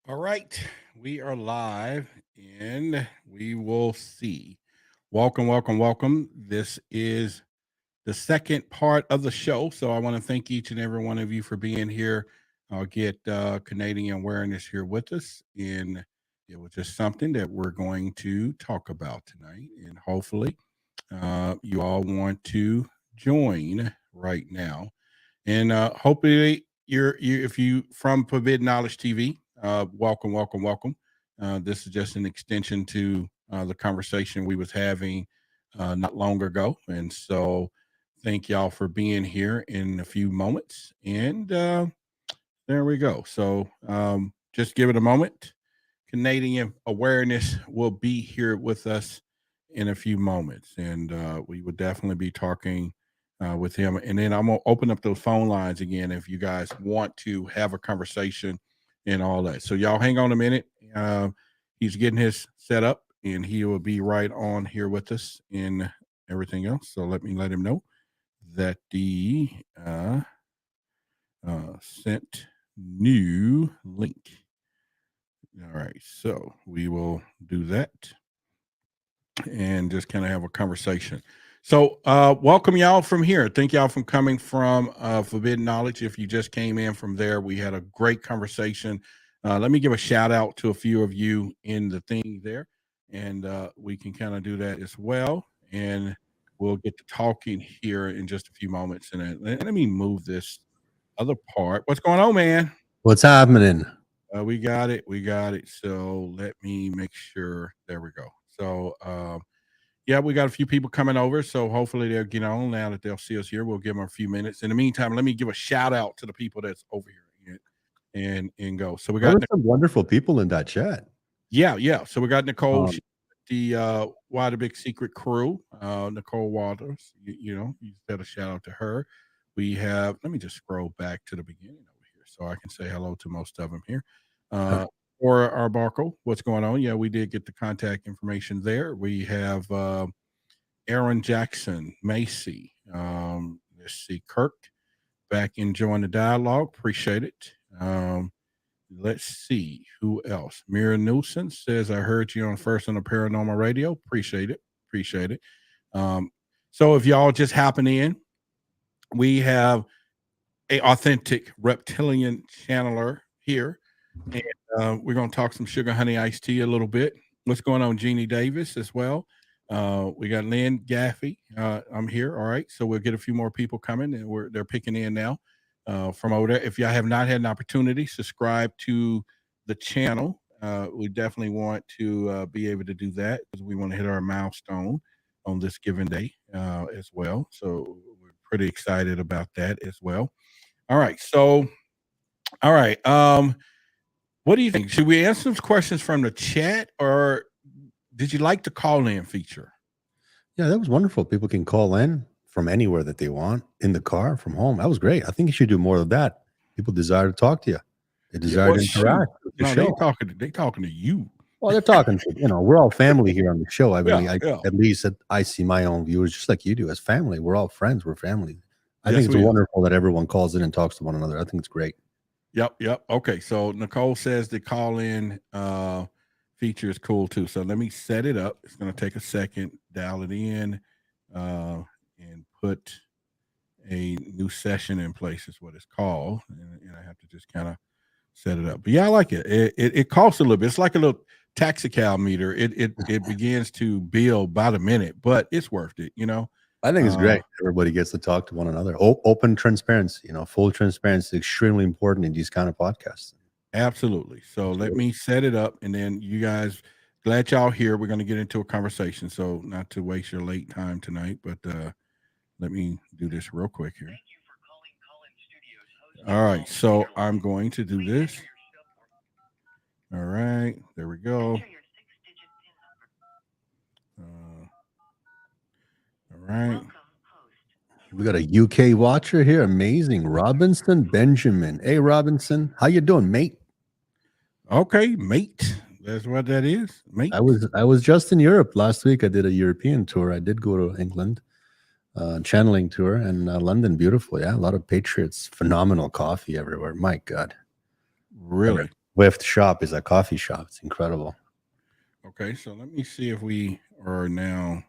All right, we are live and we will see. Welcome, welcome, welcome. This is the second part of the show. So I want to thank each and every one of you for being here. I'll get Canadian awareness here with us. And it was just something that we're going to talk about tonight. And hopefully, you all want to join right now. And hopefully, if you from Forbidden Knowledge TV, welcome, welcome, welcome. This is just an extension to the conversation we was having not long ago, and so thank y'all for being here in a few moments. And there we go. So just give it a moment. Canadian awareness will be here with us in a few moments, and we would definitely be talking with him. And then I'm gonna open up those phone lines again if you guys want to have a conversation and all that. So y'all hang on a minute. He's getting his set up, and he will be right on here with us and everything else. So let me let him know that the sent new link. All right, so we will do that and just kind of have a conversation. So, welcome y'all from here. Thank y'all for coming from Forbidden Knowledge. If you just came in from there, we had a great conversation. Let me give a shout out to a few of you in the thing there, and we can kind of do that as well. And we'll get to talking here in just a few moments. And let me move this other part. What's going on, man? What's happening? We got it. We got it. So let me make sure. There we go. So, yeah, we got a few people coming over. So hopefully they'll get on now that they'll see us here. We'll give them a few minutes. In the meantime, let me give a shout out to the people that's over here and go. So we There got were some wonderful people in that chat. yeah. So we got Nicole, Um, the Why the Big Secret crew, Nicole Waters. You said a shout out to her. We have. Let me just scroll back to the beginning over here so I can say hello to most of them here. Or Arbarco, what's going on? Yeah, we did get the contact information there. We have Aaron Jackson, Macy. Let's see, Kirk back enjoying the dialogue. Appreciate it. Let's see who else. Mira Newson says, "I heard you on First on the Paranormal Radio. Appreciate it. Appreciate it." So if y'all just happen in, we have a authentic reptilian channeler here. And we're going to talk some sugar honey iced tea a little bit. What's going on, Jeannie Davis as well? We got Lynn Gaffey. I'm here. All right. So we'll get a few more people coming, and they're picking in now from over there. If y'all have not had an opportunity, subscribe to the channel. We definitely want to be able to do that because we want to hit our milestone on this given day as well. So we're pretty excited about that as well. All right. So, all right. What do you think? Should we answer some questions from the chat, or did you like the call-in feature? yeah, that was wonderful. People can call in from anywhere that they want, in the car, from home. That was great. I think you should do more of that. People desire to talk to you. They desire to interact with the No, show. they talking to you. Well, they're talking to, we're all family here on the show. I mean, Yeah. at least I see my own viewers just like you do as family. We're all friends. We're family. I Yes, think it's wonderful that everyone calls in and talks to one another. I think it's great. Yep. Okay, so Nicole says the call-in feature is cool too. So let me set it up. It's going to take a second, dial it in, and put a new session in place is what it's called. And I have to just kind of set it up. But yeah, I like it. It costs a little bit. It's like a little taxicab meter. It begins to bill by the minute, but it's worth it, I think it's great. Everybody gets to talk to one another. Open transparency, full transparency is extremely important in these kind of podcasts. Absolutely. So let me set it up, and then you guys, glad y'all here. We're going to get into a conversation. So not to waste your late time tonight, but let me do this real quick here. All right. So I'm going to do this. All right. There we go. All right. We got a UK watcher here. Amazing. Robinson Benjamin. Hey, Robinson. How you doing, mate? Okay, mate. That's what that is, mate. I was just in Europe last week. I did a European tour. I did go to England, channeling tour, and London. Beautiful. Yeah, a lot of patriots. Phenomenal coffee everywhere. My God. Really? Swift Shop is a coffee shop. It's incredible. Okay, so let me see if we are now.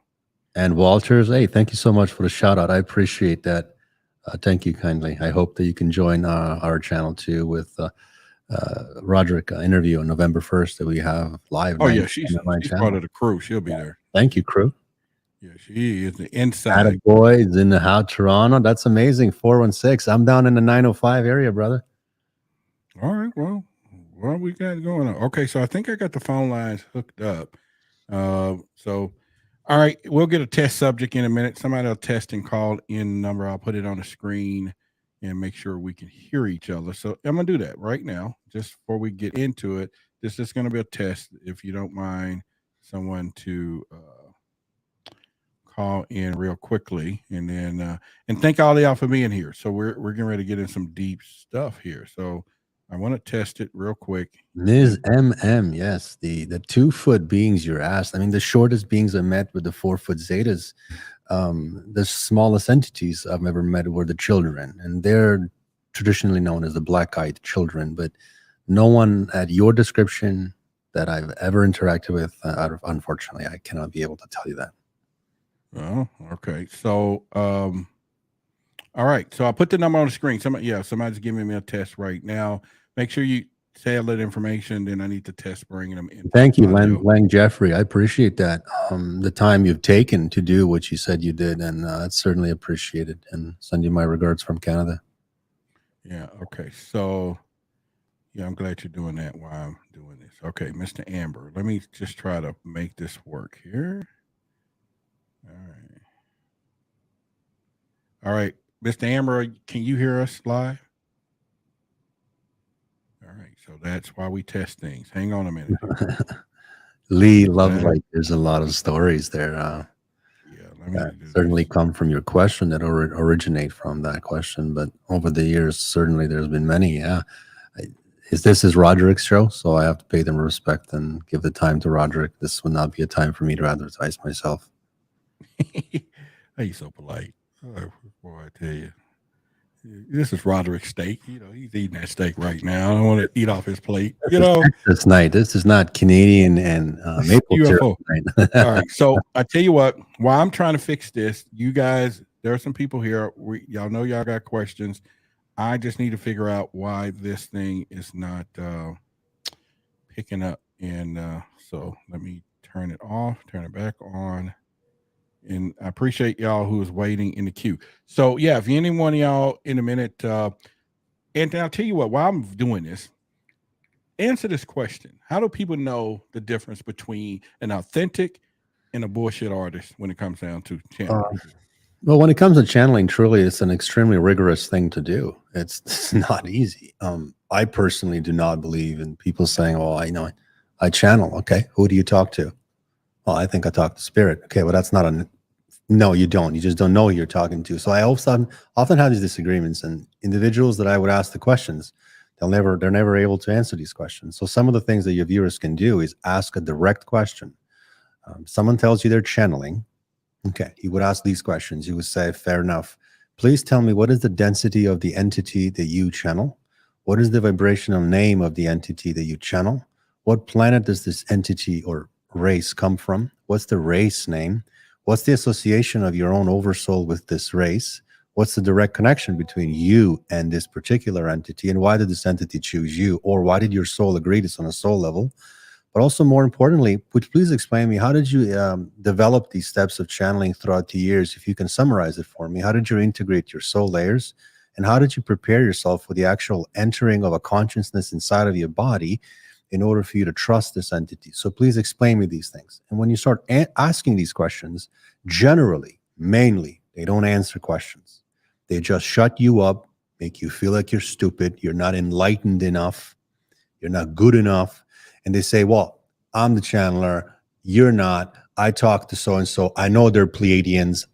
And Walters, hey, thank you so much for the shout out. I appreciate that. Thank you kindly. I hope that you can join our channel too with Roderick interview on November 1st that we have live. Oh yeah, she's part of the crew. She'll be there. Thank you, crew. Yeah, she is the inside. Boys in the house, Toronto. That's amazing. 416. I'm down in the 905 area, brother. All right. Well, what we got going on? Okay, so I think I got the phone lines hooked up. So, all right, we'll get a test subject in a minute. Somebody will test and call in number. I'll put it on the screen and make sure we can hear each other. So I'm gonna do that right now, just before we get into it. This is going to be a test. If you don't mind, someone to call in real quickly, and then and thank all of y'all for being here. So we're getting ready to get in some deep stuff here. So I want to test it real quick. Ms. MM, yes, the 2-foot beings you're asked. I mean, the shortest beings I met with the 4-foot zetas. The smallest entities I've ever met were the children, and they're traditionally known as the black-eyed children. But no one at your description that I've ever interacted with, unfortunately, I cannot be able to tell you that. Oh, okay. So, all right. So I'll put the number on the screen. Somebody's giving me a test right now. Make sure you say all that information. Then I need to test bringing them in. Thank you, Lang Jeffrey. I appreciate that. The time you've taken to do what you said you did, and it's certainly appreciated. And send you my regards from Canada. Yeah. Okay. So, yeah, I'm glad you're doing that while I'm doing this. Okay, Mr. Amber. Let me just try to make this work here. All right. All right. Mr. Amber, can you hear us live? All right. So that's why we test things. Hang on a minute. Lee, love like there's a lot of stories there. Certainly come from your question that originate from that question. But over the years, certainly there's been many. Yeah. This is Roderick's show, so I have to pay them respect and give the time to Roderick. This would not be a time for me to advertise myself. Hey, you so polite. Oh, boy, I tell you. This is Roderick's steak. You know, he's eating that steak right now. I don't want to eat off his plate. You know, this night. This is not Canadian and maple UFO. All right. So I tell you what. While I'm trying to fix this, you guys, there are some people here. Y'all know y'all got questions. I just need to figure out why this thing is not picking up. And so let me turn it off. Turn it back on. And I appreciate y'all who is waiting in the queue. So yeah, if any one of y'all in a minute, and I'll tell you what, while I'm doing this, answer this question. How do people know the difference between an authentic and a bullshit artist when it comes down to channeling? Well, when it comes to channeling, truly, it's an extremely rigorous thing to do. It's not easy. I personally do not believe in people saying, oh, I channel. Okay, who do you talk to? Well, I think I talk to spirit. Okay, well, that's not no, you don't. You just don't know who you're talking to. So I often have these disagreements, and individuals that I would ask the questions, they're never able to answer these questions. So some of the things that your viewers can do is ask a direct question. Someone tells you they're channeling. Okay, you would ask these questions. You would say, fair enough. Please tell me, what is the density of the entity that you channel? What is the vibrational name of the entity that you channel? What planet does this entity or race come from? What's the race name? What's the association of your own oversoul with this race? What's the direct connection between you and this particular entity? And why did this entity choose you? Or why did your soul agree this on a soul level? But also, more importantly, would you please explain to me, how did you develop these steps of channeling throughout the years? If you can summarize it for me, how did you integrate your soul layers? And how did you prepare yourself for the actual entering of a consciousness inside of your body in order for you to trust this entity? So please explain me these things. And when you start asking these questions, generally, mainly, they don't answer questions. They just shut you up, make you feel like you're stupid, you're not enlightened enough, you're not good enough. And they say, well, I'm the channeler, you're not. I talk to so-and-so. I know they're Pleiadians.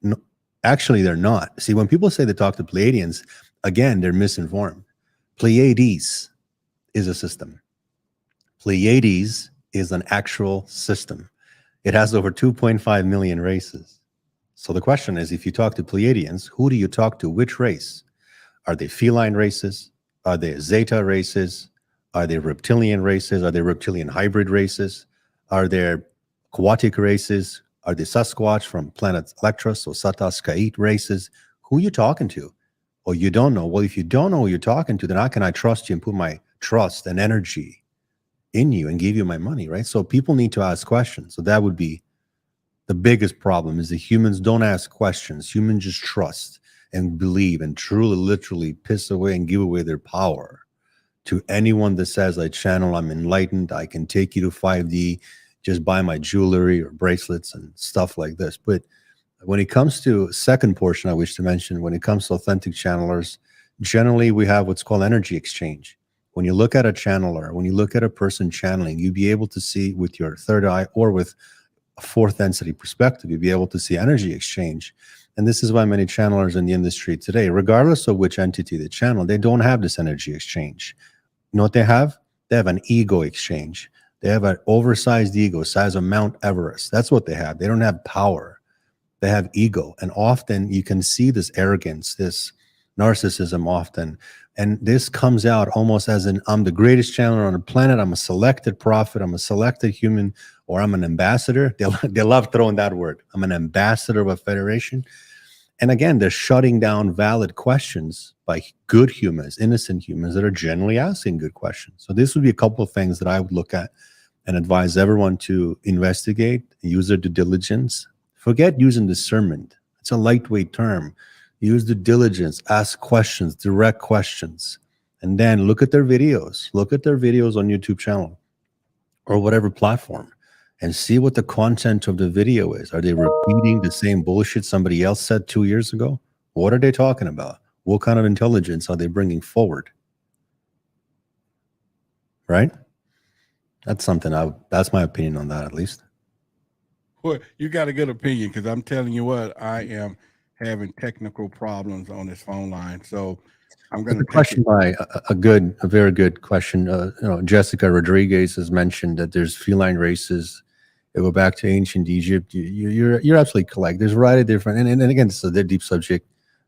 No, actually, they're not. See, when people say they talk to Pleiadians, again, they're misinformed. Pleiades is a system. Pleiades is an actual system. It has over 2.5 million races. So the question is, if you talk to Pleiadians, who do you talk to? Which race? Are they feline races? Are they Zeta races? Are they reptilian races? Are they reptilian hybrid races? Are there aquatic races? Are they Sasquatch from planet Electros or Satas-Kait races? Who are you talking to? Or you don't know? Well, if you don't know who you're talking to, then how can I trust you and put my trust and energy in you and give you my money, right? So people need to ask questions. So that would be the biggest problem, is that humans don't ask questions. Humans just trust and believe and truly, literally piss away and give away their power to anyone that says, I channel, I'm enlightened, I can take you to 5D, just buy my jewelry or bracelets and stuff like this. But when it comes to second portion, I wish to mention, when it comes to authentic channelers, generally we have what's called energy exchange. When you look at a channeler, when you look at a person channeling, you'll be able to see with your third eye or with a fourth density perspective, you'll be able to see energy exchange. And this is why many channelers in the industry today, regardless of which entity they channel, they don't have this energy exchange. You know what they have? They have an ego exchange. They have an oversized ego, size of Mount Everest. That's what they have. They don't have power. They have ego. And often you can see this arrogance, this narcissism often. And this comes out almost as an, I'm the greatest channeler on the planet. I'm a selected prophet. I'm a selected human, or I'm an ambassador. They love throwing that word. I'm an ambassador of a federation. And again, they're shutting down valid questions by good humans, innocent humans that are generally asking good questions. So this would be a couple of things that I would look at and advise everyone to investigate, use their due diligence. Forget using discernment. It's a lightweight term. Use due diligence, ask questions, direct questions, and then look at their videos. Look at their videos on YouTube channel or whatever platform, and see what the content of the video is. Are they repeating the same bullshit somebody else said 2 years ago? What are they talking about? What kind of intelligence are they bringing forward? Right? That's something that's my opinion on that, at least. Well, you got a good opinion, because I'm telling you what, I am having technical problems on this phone line. So I'm going to question by a very good question. Jessica Rodriguez has mentioned that there's feline races. They go back to ancient Egypt. You're absolutely correct. There's a variety of different, and again, this is a deep subject.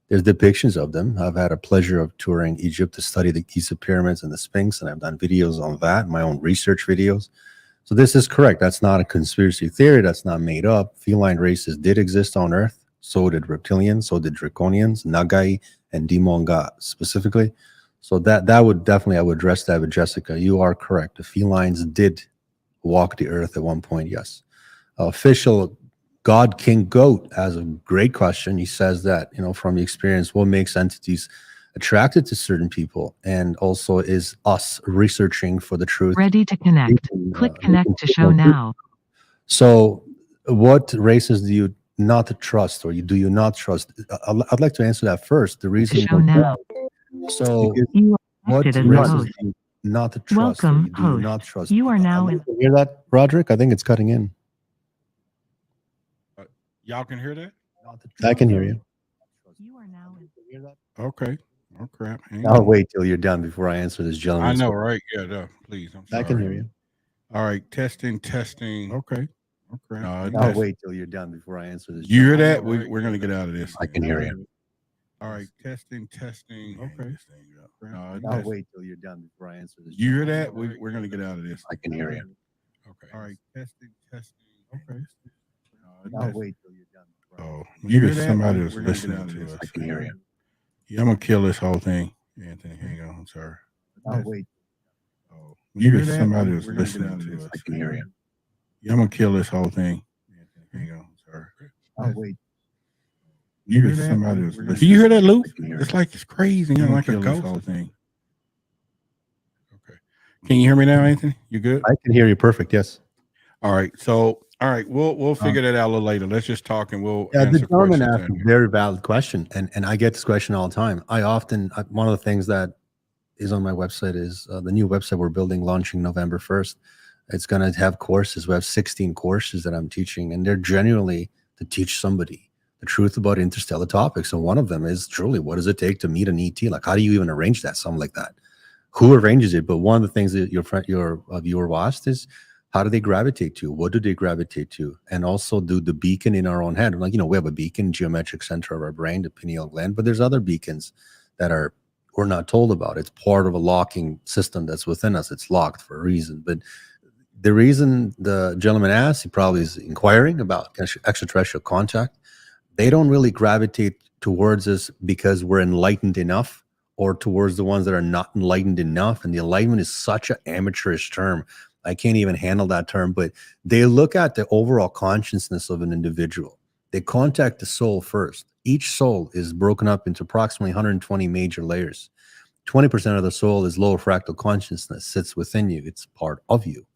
There's depictions of them. I've had a pleasure of touring Egypt to study the Giza pyramids and the Sphinx, and I've done videos on that, my own research videos. So this is correct. That's not a conspiracy theory. That's not made up. Feline races did exist on Earth. So did reptilians. So did draconians, Nagai, and Dimonga specifically. So that would definitely, I would address that with Jessica. You are correct. The felines did walk the earth at one point, yes. Official God King Goat has a great question. He says that, from the experience, what makes entities attracted to certain people, and also is us researching for the truth. Ready to connect. Click connect to show now. So what races do you not trust, or do you not trust? I'd like to answer that first. The reason Show now. So You are what connected as a races host. do you not trust? Welcome, or do you host. not trust? You are now in. Can you hear that, Roderick? I think it's cutting in. Y'all can hear that? I can hear you. You are now in. Okay. Oh, crap. Hang I'll on. wait till you're done before I answer this I gentleman. know, right? Yeah, no, please. I'm sorry. I can hear you. All right. Testing. Okay. I'll wait till you're done before I answer this. You hear gentleman. that? We're going to get out of this. I can hear you. All right. Testing. Okay. I'll wait till you're done before I answer this. You hear gentleman. that? We're going to get out of this. I can hear you. Okay. All right. Testing. Okay. I'll wait till you're done. Oh, maybe somebody was listening to us. I can hear you. Yeah, I'm going to kill this whole thing. Anthony, hang on. I'm sorry. I'll wait. Oh, maybe somebody was listening to us. I can hear you. Yeah, I'm going to kill this whole thing. Anthony, hang on. I'm sorry. I'll wait. Maybe somebody was listening. Do you hear that, Luke? It's like it's crazy. Like a ghost whole thing. Okay. Can you hear me now, Anthony? You good? I can hear you perfect. Yes. All right. So, all right, we'll figure that out a little later. Let's just talk and we'll the answer gentleman questions. asked a very valid question, and I get this question all the time. One of the things that is on my website is the new website we're building, launching November 1st. It's going to have courses. We have 16 courses that I'm teaching, and they're genuinely to teach somebody the truth about interstellar topics. And one of them is truly, what does it take to meet an ET? Like, how do you even arrange that? Something like that. Who arranges it? But one of the things that your viewer asked is, how do they gravitate to? What do they gravitate to? And also, do the beacon in our own head. Like, we have a beacon, geometric center of our brain, the pineal gland, but there's other beacons that are we're not told about. It's part of a locking system that's within us. It's locked for a reason. But the reason the gentleman asked, he probably is inquiring about extraterrestrial contact. They don't really gravitate towards us because we're enlightened enough, or towards the ones that are not enlightened enough. And the enlightenment is such an amateurish term. I can't even handle that term, but they look at the overall consciousness of an individual. They contact the soul first. Each soul is broken up into approximately 120 major layers. 20% of the soul is lower fractal consciousness, sits within you. It's part of you.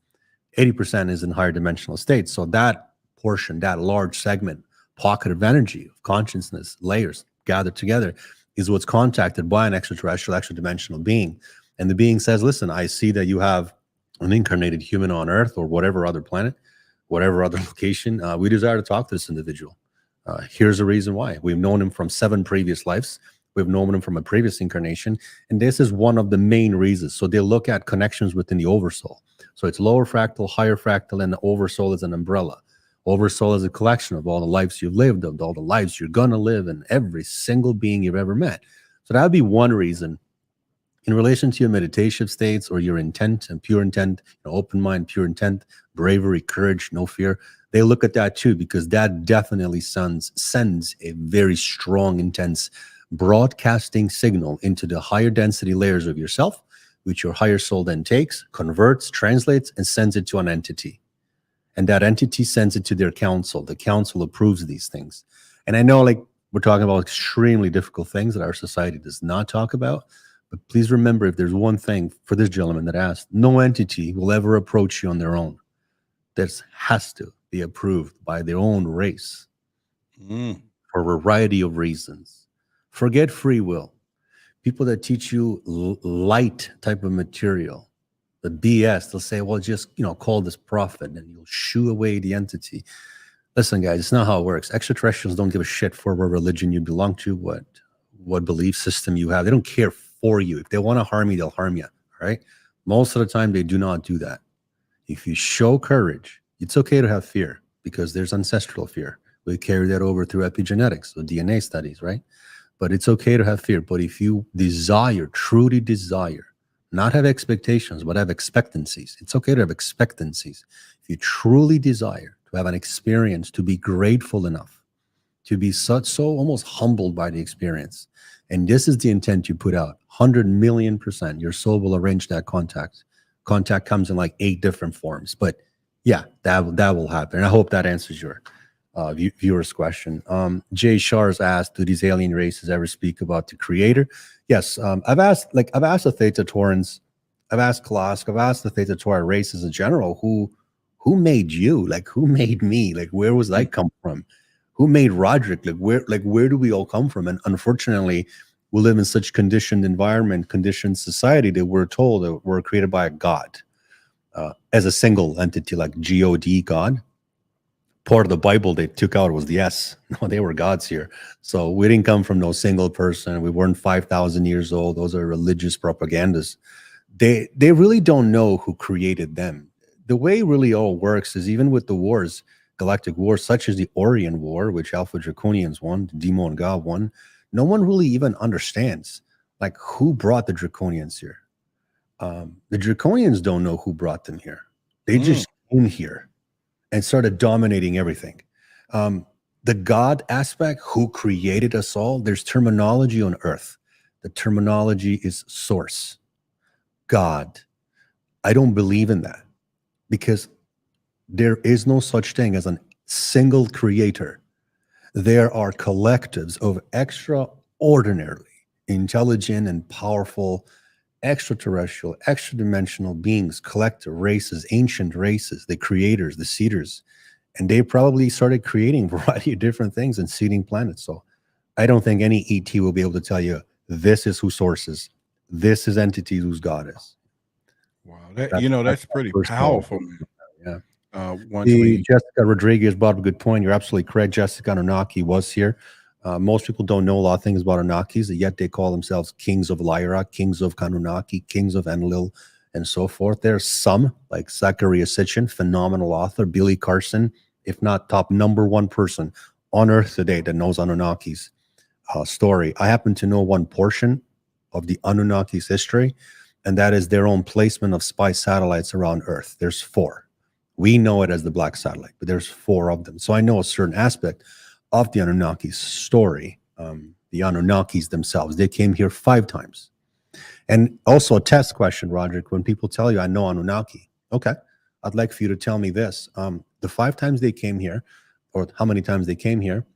80% is in higher dimensional states. So that portion, that large segment, pocket of energy, of consciousness, layers gathered together, is what's contacted by an extraterrestrial, extra dimensional being. And the being says, listen, I see that you have an incarnated human on Earth or whatever other planet, whatever other location. We desire to talk to this individual. Here's the reason why. We've known him from 7 previous lives. We've known him from a previous incarnation. And this is one of the main reasons. So they look at connections within the oversoul. So it's lower fractal, higher fractal, and the oversoul is an umbrella. Oversoul is a collection of all the lives you've lived, of all the lives you're going to live, and every single being you've ever met. So that would be one reason. In relation to your meditative states or your intent and pure intent, open mind, pure intent, bravery, courage, no fear, they look at that too, because that definitely sends a very strong, intense broadcasting signal into the higher density layers of yourself, which your higher soul then takes, converts, translates, and sends it to an entity. And that entity sends it to their council. The council approves these things. And I know, like, we're talking about extremely difficult things that our society does not talk about. But please remember, if there's one thing for this gentleman that asked, no entity will ever approach you on their own. This has to be approved by their own race for a variety of reasons. Forget free will. People that teach you light type of material, the BS, they'll say, well, just, call this prophet and you'll shoo away the entity. Listen, guys, it's not how it works. Extraterrestrials don't give a shit for what religion you belong to, what belief system you have. They don't care for you. If they want to harm you, they'll harm you. All right. Most of the time, they do not do that. If you show courage, it's okay to have fear, because there's ancestral fear. We carry that over through epigenetics, so DNA studies, right? But it's okay to have fear. But if you desire, truly desire, not have expectations, but have expectancies. It's okay to have expectancies. If you truly desire to have an experience, to be grateful enough, to be so almost humbled by the experience. And this is the intent you put out, 100 million%. Your soul will arrange that contact. Contact comes in like 8 different forms. But yeah, that will happen. And I hope that answers your viewer's question. Jay Shars asked, do these alien races ever speak about the creator? Yes. I've asked the Theta Taurans, I've asked Kalask, I've asked the Theta Tauran races in general, who made you? Like, who made me? Like, where was I come from? Who made Roderick? Where do we all come from? And unfortunately, we live in such conditioned environment, conditioned society, that we're told that we're created by a God, as a single entity, like God, God. Part of the Bible they took out was the S. No, they were gods here. So we didn't come from no single person. We weren't 5,000 years old. Those are religious propagandas. They really don't know who created them. The way it really all works is, even with the wars, galactic wars, such as the Orion War, which Alpha Draconians won, Demo and God won, no one really even understands, like, who brought the Draconians here. The Draconians don't know who brought them here. They just came here and started dominating everything. The God aspect, who created us all, there's terminology on Earth. The terminology is source, God. I don't believe in that, because there is no such thing as a single creator. There are collectives of extraordinarily intelligent and powerful extraterrestrial, extra-dimensional beings, collective races, ancient races, the creators, the seeders, and they probably started creating a variety of different things and seeding planets. So I don't think any ET will be able to tell you, this is who source is, this is entity whose God is. Wow, that's pretty powerful, man. Yeah. Jessica Rodriguez brought up a good point. You're absolutely correct. Jessica Anunnaki was here. Most people don't know a lot of things about Anunnakis, yet they call themselves kings of Lyra, kings of Anunnaki, kings of Enlil, and so forth. There's some, like Zachariah Sitchin, phenomenal author, Billy Carson, if not top #1 person on Earth today that knows Anunnaki's story. I happen to know one portion of the Anunnaki's history, and that is their own placement of spy satellites around Earth. There's 4. We know it as the Black Satellite, but there's 4 of them. So I know a certain aspect of the Anunnaki's story. The Anunnakis themselves, they came here 5 times. And also a test question, Roderick, when people tell you, I know Anunnaki. Okay, I'd like for you to tell me this. The 5 times they came here, or how many times they came here,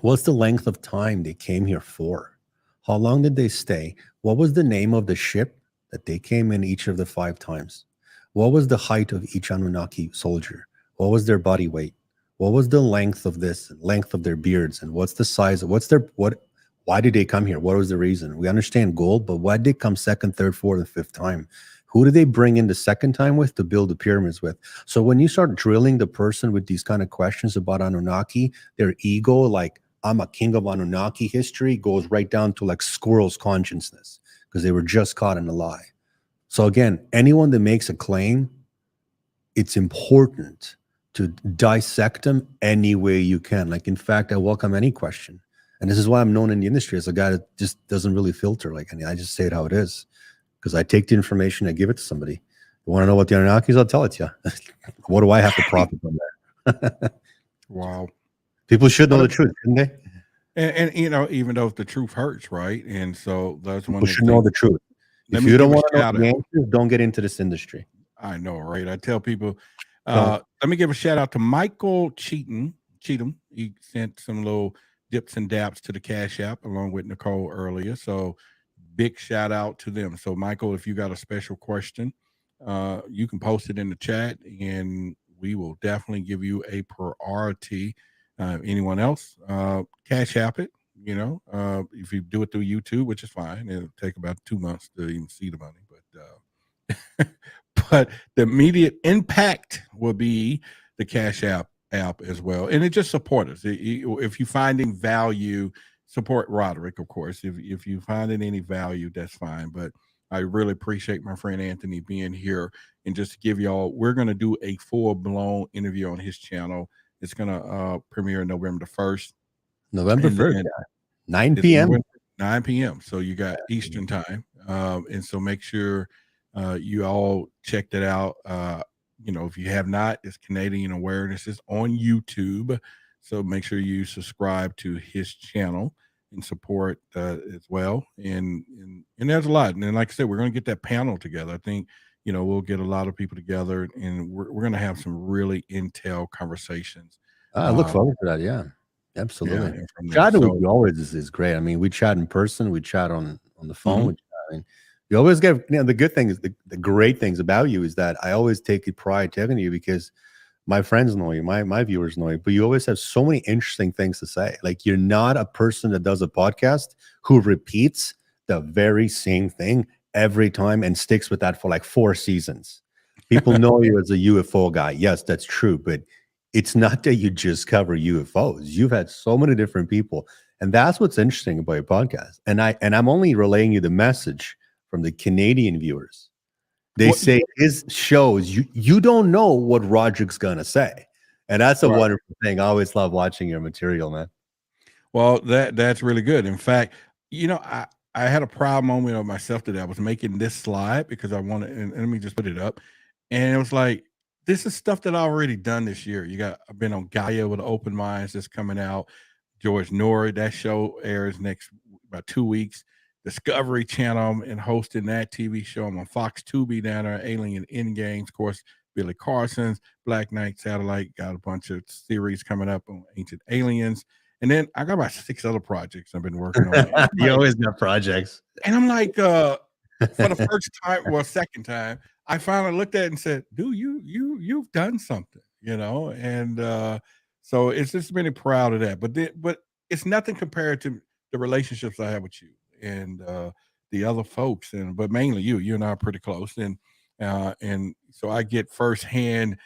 what's the length of time they came here for? How long did they stay? What was the name of the ship that they came in each of the 5 times? What was the height of each Anunnaki soldier? What was their body weight? What was the length of this, length of their beards, and what's the size? Why did they come here? What was the reason? We understand gold, but why did they come 2nd, 3rd, 4th, and 5th time? Who did they bring in the 2nd time with to build the pyramids with? So when you start drilling the person with these kind of questions about Anunnaki, their ego, like I'm a king of Anunnaki history, goes right down to like squirrel's consciousness because they were just caught in a lie. So again, anyone that makes a claim, it's important to dissect them any way you can. Like, in fact, I welcome any question. And this is why I'm known in the industry as a guy that just doesn't really filter. Like, I just say it how it is because I take the information, I give it to somebody. You want to know what the Anunnakis? I'll tell it to you. What do I have to profit from that? Wow. People should know the truth, shouldn't they? And you know, even though the truth hurts, right? And so that's one. People should know the truth. If you don't want to know the answers, don't get into this industry. I know, right? I tell people, let me give a shout out to Michael Cheatham. He sent some little dips and daps to the Cash App along with Nicole earlier. So big shout out to them. So Michael, if you got a special question, you can post it in the chat and we will definitely give you a priority. Anyone else, Cash App it, you know, if you do it through YouTube, which is fine. It'll take about 2 months to even see the money, but but the immediate impact will be the Cash App as well. And it just supports us. If you're finding value, support Roderick, of course. If you find any value, that's fine. But I really appreciate my friend Anthony being here. And just to give y'all, we're going to do a full-blown interview on his channel. It's going to premiere November the 1st. November 1st, 9 p.m. 9 p.m. So you got Eastern time. And so make sure you all check that out. You know, if you have not, it's Canadian Awareness. It's on YouTube. So make sure you subscribe to his channel and support as well. And there's a lot. And then, like I said, we're going to get that panel together. I think, you know, we'll get a lot of people together and we're going to have some really intel conversations. I look forward to that. Yeah, absolutely. Yeah, Chatting with you always is great. I mean, we chat in person, we chat on the phone. Mm-hmm. You always get, you know, the good thing is the great things about you is that I always take pride taking you because my friends know you, my viewers know you, but you always have so many interesting things to say. Like, you're not a person that does a podcast who repeats the very same thing every time and sticks with that for like 4 seasons. People know you as a UFO guy. Yes, that's true. But it's not that you just cover UFOs. You've had so many different people. And that's what's interesting about your podcast. And I'm only relaying you the message from the Canadian viewers. They say his shows, you don't know what Roderick's gonna say. And that's a wonderful thing. I always love watching your material, man. Well, that's really good. In fact, you know, I had a proud moment of myself today. I was making this slide because I wanted, and let me just put it up. And it was like, this is stuff that I've already done this year. I've been on Gaia with Open Minds that's coming out. George Nori, that show airs next about 2 weeks. Discovery Channel and hosting that TV show. I'm on Fox Tubi down there, Alien Endgames, of course, Billy Carson's Black Knight Satellite, got a bunch of series coming up on Ancient Aliens. And then I got about 6 other projects I've been working on. You always got projects. And I'm like, for the first time, well, second time, I finally looked at it and said, dude, you've done something, you know? And so it's just really proud of that. But it's nothing compared to the relationships I have with you and the other folks, but mainly you and I are pretty close, and so I get firsthand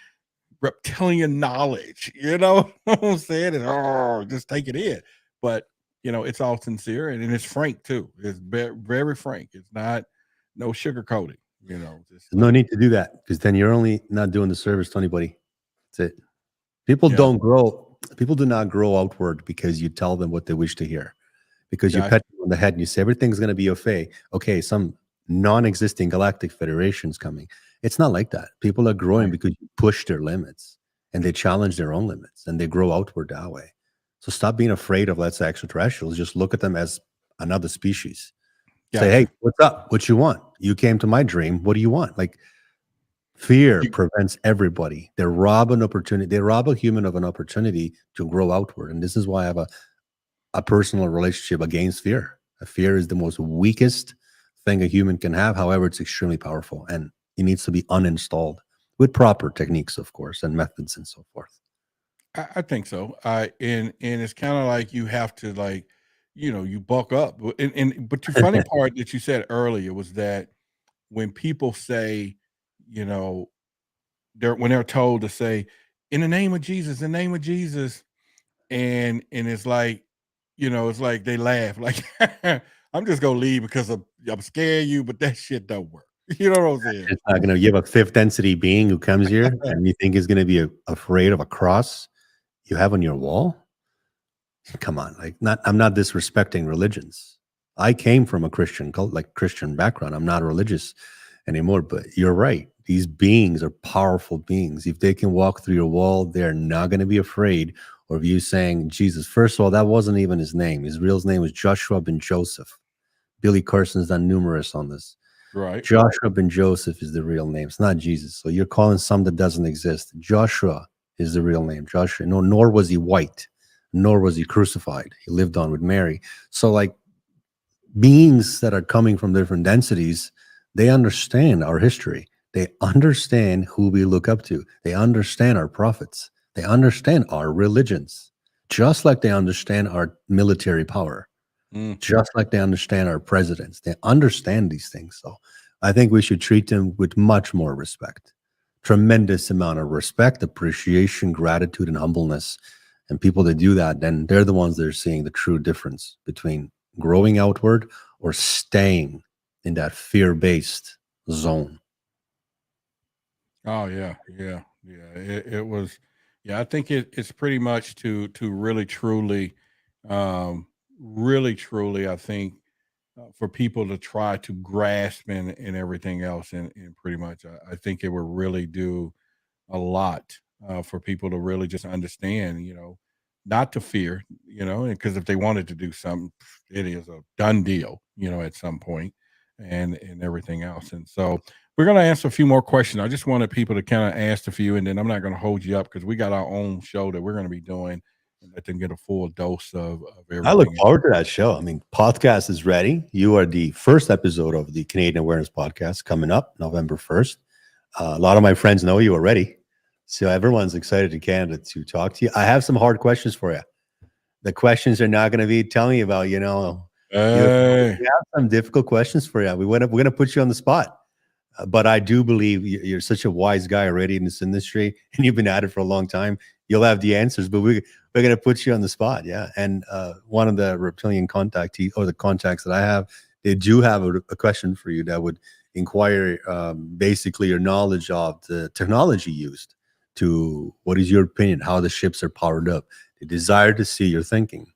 reptilian knowledge, you know what I'm saying, and just take it in. But you know, it's all sincere and it's frank too. It's very, very frank. It's not no sugarcoating, you know. There's no need to do that because then you're only not doing the service to anybody. That's it. People do not grow outward because you tell them what they wish to hear. because you Gotcha. pet them on the head and you say everything's going to be okay. Okay, some non-existing galactic federation's coming. It's not like that. People are growing Right. because you push their limits and they challenge their own limits and they grow outward that way. So stop being afraid of, let's say, extraterrestrials. Just look at them as another species. Say, hey, Gotcha. what's up? What you want? You came to my dream. What do you want? Like, fear You- prevents everybody. They rob an opportunity. They rob a human of an opportunity to grow outward. And this is why I have a personal relationship against fear. Fear is the most weakest thing a human can have. However, it's extremely powerful and it needs to be uninstalled with proper techniques, of course, and methods and so forth. I think so. And it's kind of like you have to like, you buck up. But the funny part that you said earlier was that when people say, you know, when they're told to say, in the name of Jesus, in the name of Jesus, and it's like, it's like they laugh, like I'm just gonna leave because I'm scared you, but that shit don't work. You know what I'm saying? It's not going to. You have a fifth density being who comes here and you think is going to be afraid of a cross you have on your wall. Come on, like, I'm not disrespecting religions. I came from a Christian cult, like Christian background. I'm not religious anymore, but you're right. These beings are powerful beings. If they can walk through your wall, they're not going to be afraid of you saying Jesus. First of all, that wasn't even his name. His real name was Joshua ben Joseph. Billy Carson's done numerous on this. Right. Joshua ben Joseph is the real name. It's not Jesus. So you're calling something that doesn't exist. Joshua is the real name. Joshua. No, nor was he white, nor was he crucified. He lived on with Mary. So, like, beings that are coming from different densities, they understand our history. They understand who we look up to. They understand our prophets. They understand our religions, just like they understand our military power, just like they understand our presidents. They understand these things. So I think we should treat them with much more respect, tremendous amount of respect, appreciation, gratitude, and humbleness. And people that do that, then they're the ones that are seeing the true difference between growing outward or staying in that fear-based zone. Oh yeah, yeah. It was, yeah. I think it's pretty much to really truly. I think for people to try to grasp and everything else, and pretty much, I think it would really do a lot for people to really just understand, not to fear, because if they wanted to do something, it is a done deal, at some point, and everything else. And so we're going to answer a few more questions. I just wanted people to kind of ask a few, and then I'm not going to hold you up because we got our own show that we're going to be doing and let them get a full dose of I look everything. forward to that show. I mean, podcast is ready. You are the first episode of the Canadian Awareness Podcast coming up November 1st. A lot of my friends know you already. So everyone's excited in Canada to talk to you. I have some hard questions for you. The questions are not going to be telling me about, we Hey, have some difficult questions for you. We're going to put you on the spot. But I do believe you're such a wise guy already in this industry and you've been at it for a long time. You'll have the answers, but we're going to put you on the spot. Yeah. And one of the reptilian contactees or the contacts that I have, they do have a question for you that would inquire basically your knowledge of the technology used to, what is your opinion, how the ships are powered up, the desire to see your thinking.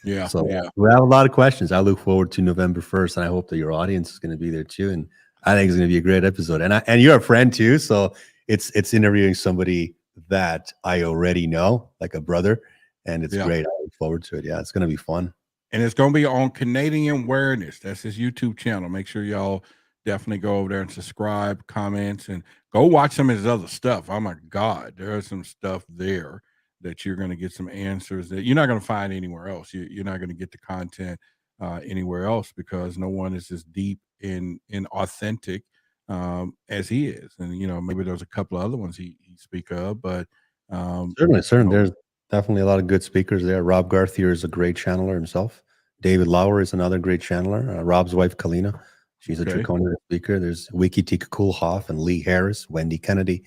yeah, So yeah. we have a lot of questions. I look forward to November 1st, and I hope that your audience is going to be there too. And I think it's going to be a great episode. And you're a friend too, so it's interviewing somebody that I already know, like a brother, and it's Yeah. great. I look forward to it. Yeah, it's going to be fun. And it's going to be on Canadian Awareness. That's his YouTube channel. Make sure y'all definitely go over there and subscribe, comments, and go watch some of his other stuff. Oh my God, there's some stuff there that you're going to get some answers that you're not going to find anywhere else. You're not going to get the content anywhere else because no one is as deep in authentic as he is. And maybe there's a couple of other ones he speak of, but Certainly. There's definitely a lot of good speakers there. Rob Garthier is a great channeler himself. David Lauer is another great channeler. Rob's wife, Kalina, she's a Okay. Draconian speaker. There's Wiki Tika Kulhoff and Lee Harris, Wendy Kennedy.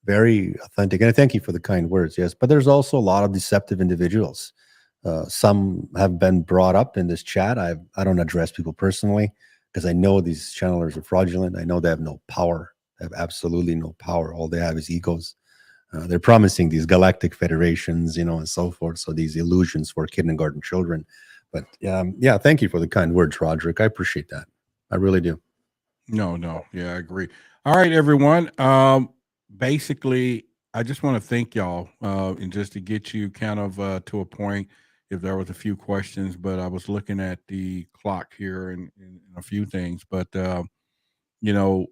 Very authentic. And I thank you for the kind words. Yes. But there's also a lot of deceptive individuals. Some have been brought up in this chat. I don't address people personally because I know these channelers are fraudulent. I know they have no power. They have absolutely no power. All they have is egos. They're promising these galactic federations, and so forth. So these illusions for kindergarten children. But yeah, thank you for the kind words, Roderick. I appreciate that. I really do. No. Yeah, I agree. All right, everyone. Basically, I just want to thank y'all, and just to get you kind of to a point, if there was a few questions, but I was looking at the clock here and a few things, but you know,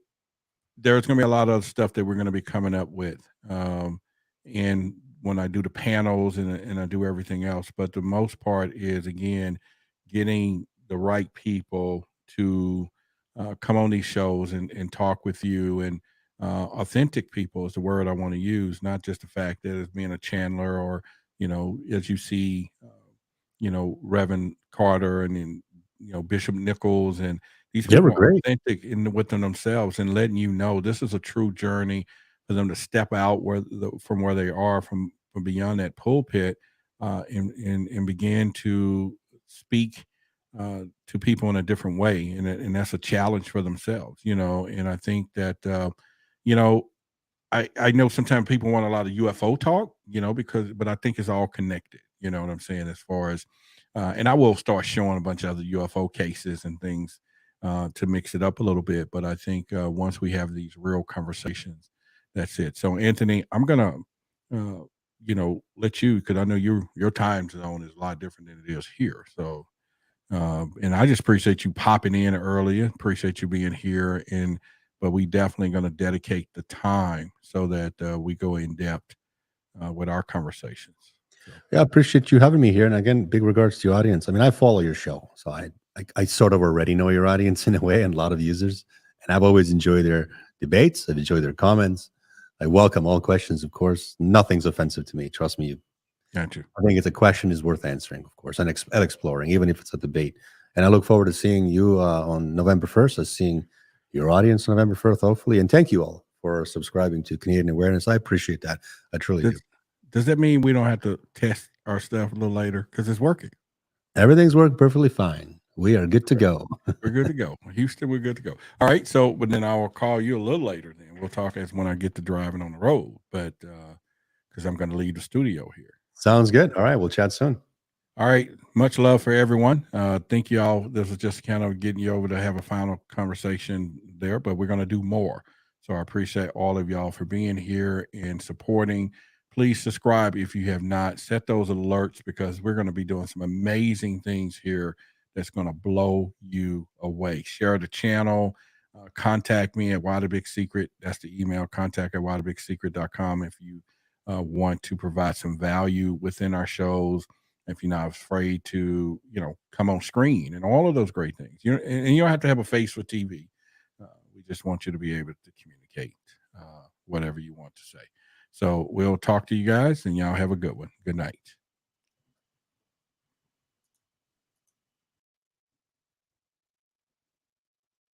there's going to be a lot of stuff that we're going to be coming up with. And when I do the panels and I do everything else, but the most part is again getting the right people to come on these shows and talk with you, and authentic people is the word I want to use, not just the fact that it's being a Chandler or, as you see, Reverend Carter and then, Bishop Nichols, and these They were people are great. authentic in within themselves and letting you know this is a true journey for them to step out from where they are, from beyond that pulpit, and begin to speak to people in a different way, and that's a challenge for themselves, and I think that you know I know sometimes people want a lot of UFO talk, but I think it's all connected. You know what I'm saying? As far as, and I will start showing a bunch of other UFO cases and things to mix it up a little bit. But I think once we have these real conversations, that's it. So Anthony, I'm gonna, let you, because I know your time zone is a lot different than it is here. So and I just appreciate you popping in earlier. Appreciate you being here, but we definitely going to dedicate the time so that we go in depth with our conversations. So, Yeah, I appreciate you having me here. And again, big regards to your audience. I mean, I follow your show, so I sort of already know your audience in a way, and a lot of users. And I've always enjoyed their debates. I've enjoyed their comments. I welcome all questions, of course. Nothing's offensive to me. Trust me. got you. I think it's a question is worth answering, of course, and exploring, even if it's a debate. And I look forward to seeing you on November 1st, as seeing your audience on November 1st, hopefully. And thank you all for subscribing to Canadian Awareness. I appreciate that. I truly do. Does that mean we don't have to test our stuff a little later because it's working? Everything's worked perfectly fine. We are good to go. We're good to go. Houston, we're good to go. All right. So, but then I will call you a little later. Then we'll talk as when I get to driving on the road, but because I'm going to leave the studio here. Sounds good. All right. We'll chat soon. All right. Much love for everyone. Thank you all. This is just kind of getting you over to have a final conversation there, but we're going to do more. So I appreciate all of y'all for being here and supporting. Please subscribe if you have not. Set those alerts, because we're going to be doing some amazing things here that's going to blow you away. Share the channel. Contact me at Why the Big Secret. That's the email, contact@whythebigsecret.com, if you want to provide some value within our shows, if you're not afraid to, come on screen and all of those great things. And you don't have to have a face for TV. We just want you to be able to communicate whatever you want to say. So we'll talk to you guys, and y'all have a good one. Good night.